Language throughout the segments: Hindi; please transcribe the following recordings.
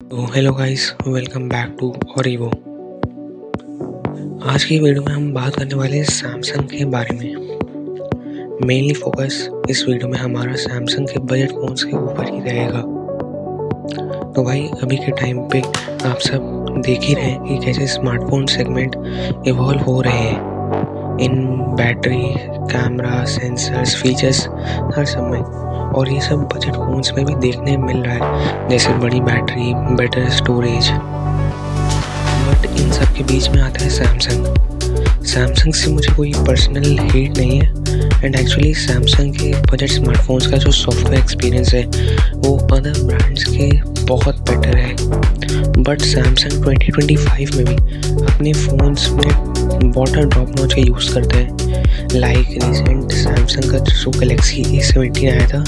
तो hello guys, welcome back to ऑरिवो। आज की वीडियो में हम बात करने वाले हैं सैमसंग के बारे में। मेनली फोकस इस वीडियो में हमारा सैमसंग के बजट फ़ोन्स के ऊपर ही रहेगा। तो भाई अभी के टाइम पे आप सब देख ही रहे हैं कि कैसे स्मार्टफोन सेगमेंट इवॉल्व हो रहे हैं इन बैटरी, कैमरा, सेंसर्स, फीचर्स हर सब में। और ये सब बजट फ़ोन्स में भी देखने मिल रहा है, जैसे बड़ी battery, better storage. But in सब के बीच में आता है सैमसंग से मुझे कोई पर्सनल हेट नहीं है। एंड एक्चुअली सैमसंग के बजट स्मार्टफोन्स का जो सॉफ्टवेयर एक्सपीरियंस है वो अदर ब्रांड्स के बहुत बेटर है। बट सैमसंग 2025 में भी अपने फ़ोन्स में वाटर ड्रॉप नॉच का यूज़ करते हैं। लाइक रिसेंट सैमसंग का जो गैलेक्सी A17 आया था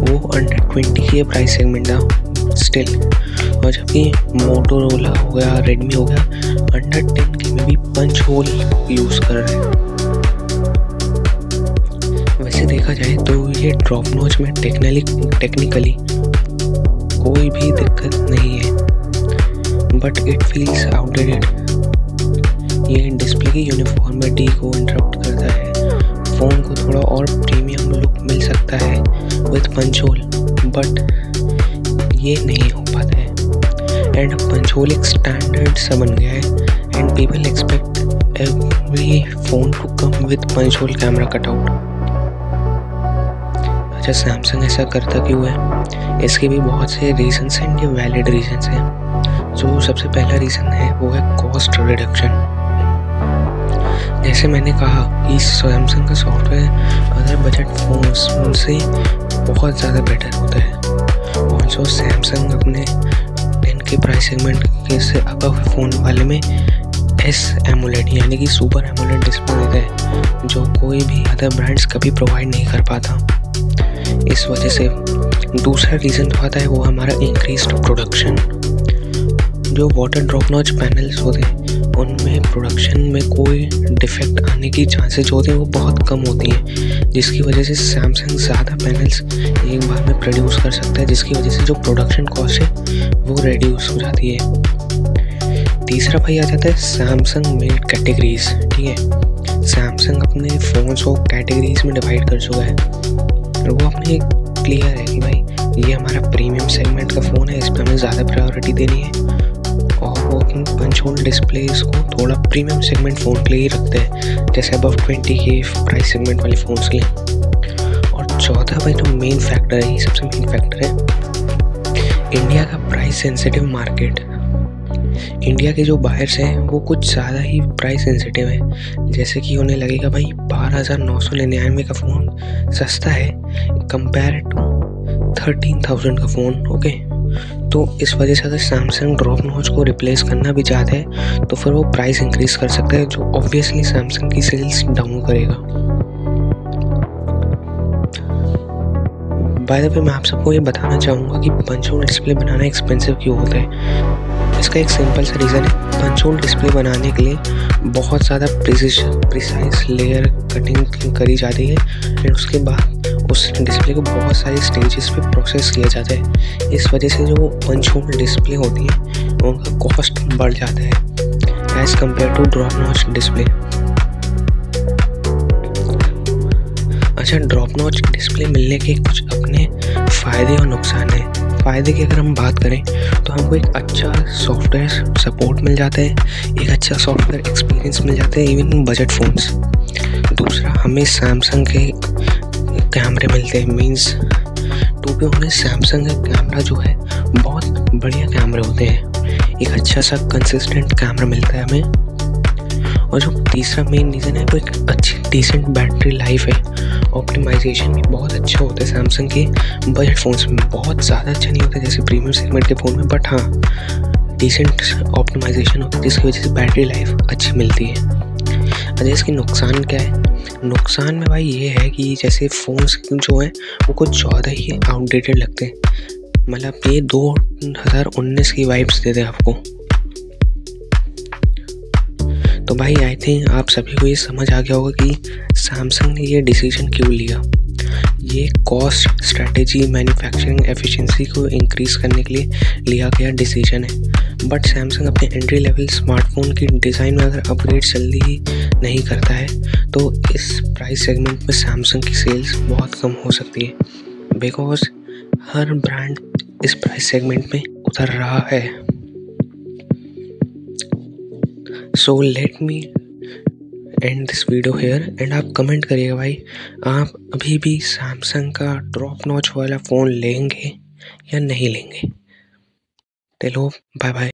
वो अंडर 20 के प्राइस सेगमेंट था स्टिल। और जबकि मोटोरोला हो गया, रेडमी हो गया, अंडर 10 के में भी पंच होल यूज़ कर रहे हैं। वैसे देखा जाए तो ये ड्रॉप नॉच में टेक्निकली कोई भी दिक्कत नहीं है, बट इट फील्स आउटडेटेड। ये डिस्प्ले की यूनिफॉर्मिटी को इंटरप्ट करता है। फ़ोन को थोड़ा और प्रीमियम लुक मिल सकता है विद पंच होल, बट ये नहीं हो पाता है। एंड पंच होल एक स्टैंडर्ड सा बन गया है and people expect every phone to come with punch hole camera cutout. अच्छा, सैमसंग ऐसा करता क्यों है? इसके भी बहुत से रीजंस हैं, ये वैलिड रीजंस हैं। जो सबसे पहला रीज़न है वो है कॉस्ट रिडक्शन। जैसे मैंने कहा कि सैमसंग का सॉफ्टवेयर अदर बजट फ़ोन्स से बहुत ज़्यादा बेटर होता है। ऑल्सो सैमसंग अपने 10 के प्राइस सेगमेंट के से अबव फ़ोन वाले में एस एमोलेड यानी कि सुपर एमोलेड डिस्प्ले देता है, जो कोई भी अदर ब्रांड्स कभी प्रोवाइड नहीं कर पाता। इस वजह से दूसरा रीज़न जो आता है वो हमारा इंक्रीज्ड प्रोडक्शन। जो वाटर ड्रॉप नॉच पैनल्स होते हैं उनमें प्रोडक्शन में कोई डिफेक्ट आने की चांसेस होते हैं वो बहुत कम होती हैं, जिसकी वजह से सैमसंग ज़्यादा पैनल्स एक बार में प्रोड्यूस कर सकता है, जिसकी वजह से जो प्रोडक्शन कॉस्ट है वो रिड्यूस हो जाती है। तीसरा भाई आ जाता है सैमसंग मेड कैटेगरीज। ठीक है, सैमसंग अपने फ़ोन्स को कैटेगरीज में डिवाइड कर चुका है और वो अपने क्लियर है कि भाई ये हमारा प्रीमियम सेगमेंट का फ़ोन है, इस पर हमें ज़्यादा प्रायोरिटी देनी है। और वो अपनी पंच होल डिस्प्लेस को थोड़ा प्रीमियम सेगमेंट फ़ोन के लिए ही रखते हैं, जैसे अबव 20 के प्राइस सेगमेंट वाले फ़ोन्स के लिए। और चौथा भाई जो मेन फैक्टर है, ये सबसे मेन फैक्टर है इंडिया का प्राइस सेंसिटिव मार्केट। इंडिया के जो बायर्स हैं वो कुछ ज़्यादा ही प्राइस सेंसिटिव है। जैसे कि उन्हें लगेगा भाई 12,999 का फ़ोन सस्ता है कंपेयर टू 13,000 का फ़ोन। ओके, तो इस वजह से अगर सैमसंग ड्रॉप नॉच को रिप्लेस करना भी चाहता है तो फिर वो प्राइस इंक्रीज़ कर सकता है, जो ऑब्वियसली सैमसंग की सेल्स डाउन करेगा। बाय द वे मैं आप सबको ये बताना चाहूँगा कि पंच होल डिस्प्ले बनाना एक्सपेंसिव क्यों होता है। इसका एक सिंपल सा रीज़न है, पंच होल डिस्प्ले बनाने के लिए बहुत ज़्यादा प्रिसाइज लेयर कटिंग करी जाती है एंड उसके बाद उस डिस्प्ले को बहुत सारे स्टेजेस पे प्रोसेस किया जाता है। इस वजह से जो पंच होल डिस्प्ले होती है उनका कॉस्ट बढ़ जाता है as compare to drop notch display. अच्छा, ड्रॉप नॉच डिस्प्ले मिलने के कुछ अपने फ़ायदे और नुकसान हैं। फ़ायदे की अगर हम बात करें तो हमको एक अच्छा सॉफ्टवेयर सपोर्ट मिल जाता है, एक अच्छा सॉफ्टवेयर एक्सपीरियंस मिल जाता है इवन बजट फ़ोन्स। दूसरा, हमें सैमसंग के कैमरे मिलते हैं, means to be honest Samsung का कैमरा जो है बहुत बढ़िया कैमरे होते हैं, एक अच्छा सा कंसिस्टेंट कैमरा मिलता है हमें। और जो तीसरा मेन रीज़न है वो एक अच्छी डिसेंट बैटरी लाइफ है। ऑप्टिमाइजेशन भी बहुत अच्छा होता है सैमसंग के बजट फ़ोन्स में, बहुत ज़्यादा अच्छा नहीं होता जैसे प्रीमियम सेगमेंट के फ़ोन में, बट हाँ डिसेंट ऑप्टिमाइजेशन होता है जिसकी वजह से बैटरी लाइफ अच्छी मिलती है। अच्छा, इसके नुकसान क्या है? नुकसान में भाई ये है कि जैसे फ़ोन्स जो हैं वो कुछ ज़्यादा ही आउटडेटेड लगते हैं, मतलब ये 2019 की वाइब्स देते हैं आपको। तो भाई आई थिंक आप सभी को ये समझ आ गया होगा कि सैमसंग ने ये डिसीजन क्यों लिया। ये कॉस्ट स्ट्रैटेजी मैन्युफैक्चरिंग एफिशिएंसी को इंक्रीज़ करने के लिए लिया गया डिसीजन है। बट सैमसंग अपने एंट्री लेवल स्मार्टफोन की डिज़ाइन में अगर अपग्रेड जल्दी ही नहीं करता है तो इस प्राइस सेगमेंट में सैमसंग की सेल्स बहुत कम हो सकती है, बिकॉज हर ब्रांड इस प्राइस सेगमेंट में उतर रहा है। So let me and this video hair and आप कमेंट करिएगा भाई, आप अभी भी सैमसंग का ड्रॉप नॉच वाला फ़ोन लेंगे या नहीं लेंगे। चलो बाय बाय।